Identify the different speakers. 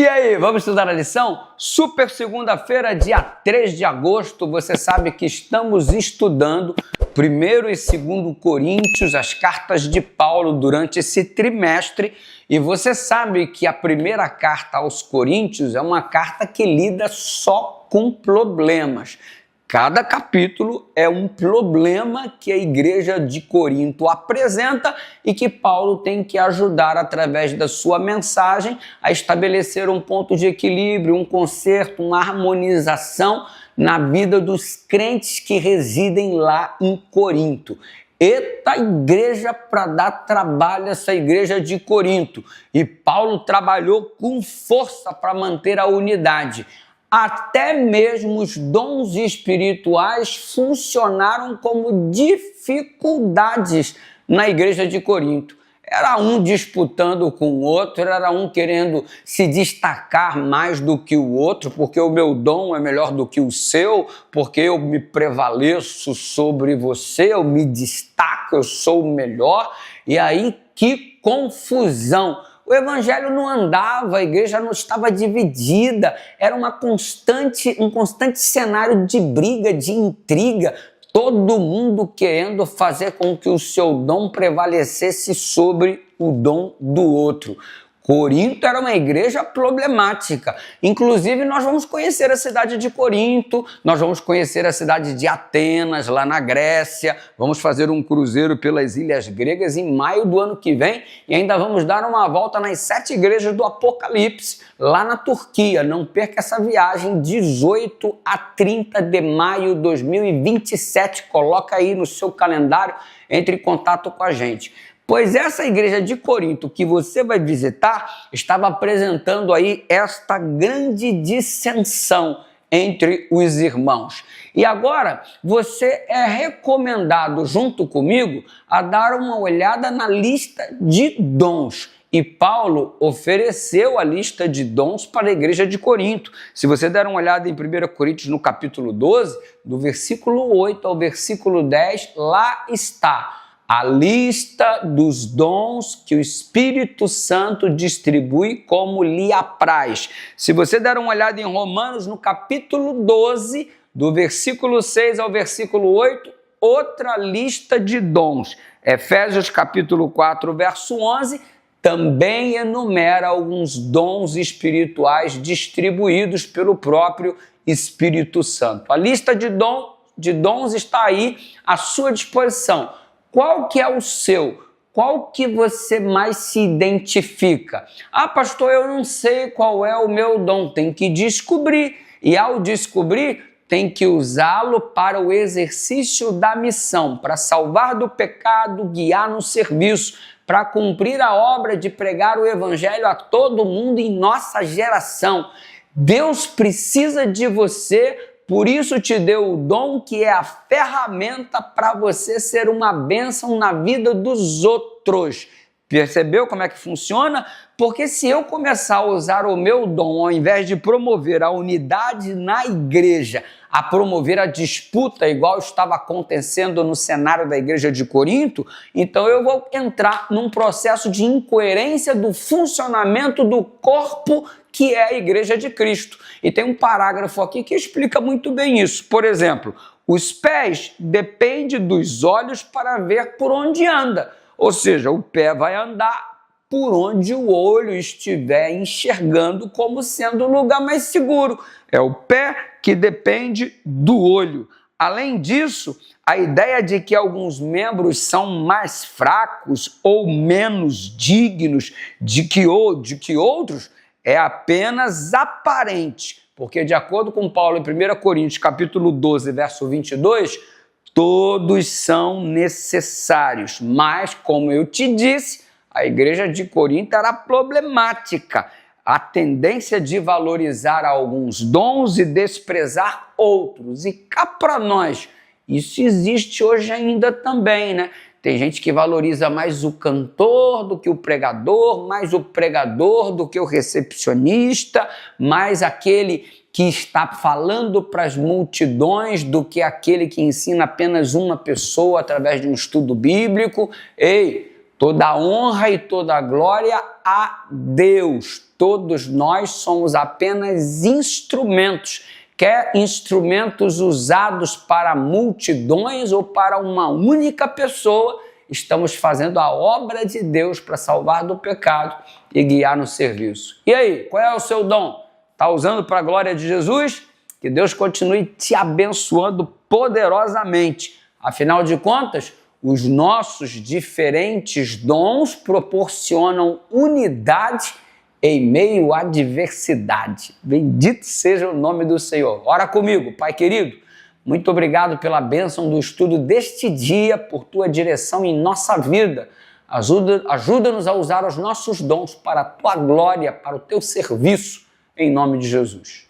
Speaker 1: aí, vamos estudar a lição? Super segunda-feira, dia 3 de agosto, você sabe que estamos estudando 1º e 2º Coríntios, as cartas de Paulo durante esse trimestre, e você sabe que a primeira carta aos Coríntios é uma carta que lida só com problemas. Cada capítulo é um problema que a igreja de Corinto apresenta e que Paulo tem que ajudar, através da sua mensagem, a estabelecer um ponto de equilíbrio, um conserto, uma harmonização na vida dos crentes que residem lá em Corinto. Eita igreja para dar trabalho, essa igreja de Corinto. E Paulo trabalhou com força para manter a unidade. Até mesmo os dons espirituais funcionaram como dificuldades na igreja de Corinto. Era um disputando com o outro, era um querendo se destacar mais do que o outro, porque o meu dom é melhor do que o seu, porque eu me prevaleço sobre você, eu me destaco, eu sou o melhor. E aí, que confusão! O evangelho não andava, a igreja não estava dividida, era um constante cenário de briga, de intriga, todo mundo querendo fazer com que o seu dom prevalecesse sobre o dom do outro. Corinto era uma igreja problemática. Inclusive, nós vamos conhecer a cidade de Corinto, nós vamos conhecer a cidade de Atenas, lá na Grécia, vamos fazer um cruzeiro pelas ilhas gregas em maio do ano que vem e ainda vamos dar uma volta nas 7 igrejas do Apocalipse, lá na Turquia. Não perca essa viagem, 18 a 30 de maio de 2027. Coloca aí no seu calendário, entre em contato com a gente. Pois essa igreja de Corinto que você vai visitar estava apresentando aí esta grande dissensão entre os irmãos. E agora você é recomendado, junto comigo, a dar uma olhada na lista de dons. E Paulo ofereceu a lista de dons para a igreja de Corinto. Se você der uma olhada em 1 Coríntios, no capítulo 12, do versículo 8 ao versículo 10, lá está a lista dos dons que o Espírito Santo distribui como lhe apraz. Se você der uma olhada em Romanos, no capítulo 12, do versículo 6 ao versículo 8, outra lista de dons. Efésios, capítulo 4, verso 11, também enumera alguns dons espirituais distribuídos pelo próprio Espírito Santo. A lista de dons está aí à sua disposição. Qual que é o seu? Qual que você mais se identifica? Ah, pastor, eu não sei qual é o meu dom. Tem que descobrir. E ao descobrir, tem que usá-lo para o exercício da missão, para salvar do pecado, guiar no serviço, para cumprir a obra de pregar o evangelho a todo mundo em nossa geração. Deus precisa de você. Por isso te deu o dom, que é a ferramenta para você ser uma bênção na vida dos outros. Percebeu como é que funciona? Porque se eu começar a usar o meu dom, ao invés de promover a unidade na igreja, a promover a disputa, igual estava acontecendo no cenário da igreja de Corinto, então eu vou entrar num processo de incoerência do funcionamento do corpo que é a igreja de Cristo. E tem um parágrafo aqui que explica muito bem isso. Por exemplo, os pés dependem dos olhos para ver por onde anda. Ou seja, o pé vai andar por onde o olho estiver enxergando como sendo o lugar mais seguro. É o pé que depende do olho. Além disso, a ideia de que alguns membros são mais fracos ou menos dignos de que outros é apenas aparente, porque de acordo com Paulo em 1 Coríntios, capítulo 12, verso 22, todos são necessários, mas, como eu te disse, a igreja de Corinto era problemática. A tendência de valorizar alguns dons e desprezar outros. E cá para nós, isso existe hoje ainda também, né? Tem gente que valoriza mais o cantor do que o pregador, mais o pregador do que o recepcionista, mais aquele que está falando para as multidões do que aquele que ensina apenas uma pessoa através de um estudo bíblico. Ei, Toda a honra e toda a glória a Deus. Todos nós somos apenas instrumentos, quer instrumentos usados para multidões ou para uma única pessoa, estamos fazendo a obra de Deus para salvar do pecado e guiar no serviço. E aí, qual é o seu dom? Está usando para a glória de Jesus? Que Deus continue te abençoando poderosamente. Afinal de contas, os nossos diferentes dons proporcionam unidade em meio à diversidade. Bendito seja o nome do Senhor. Ora comigo, Pai querido, muito obrigado pela bênção do estudo deste dia, por tua direção em nossa vida. Ajuda-nos a usar os nossos dons para a tua glória, para o teu serviço, em nome de Jesus.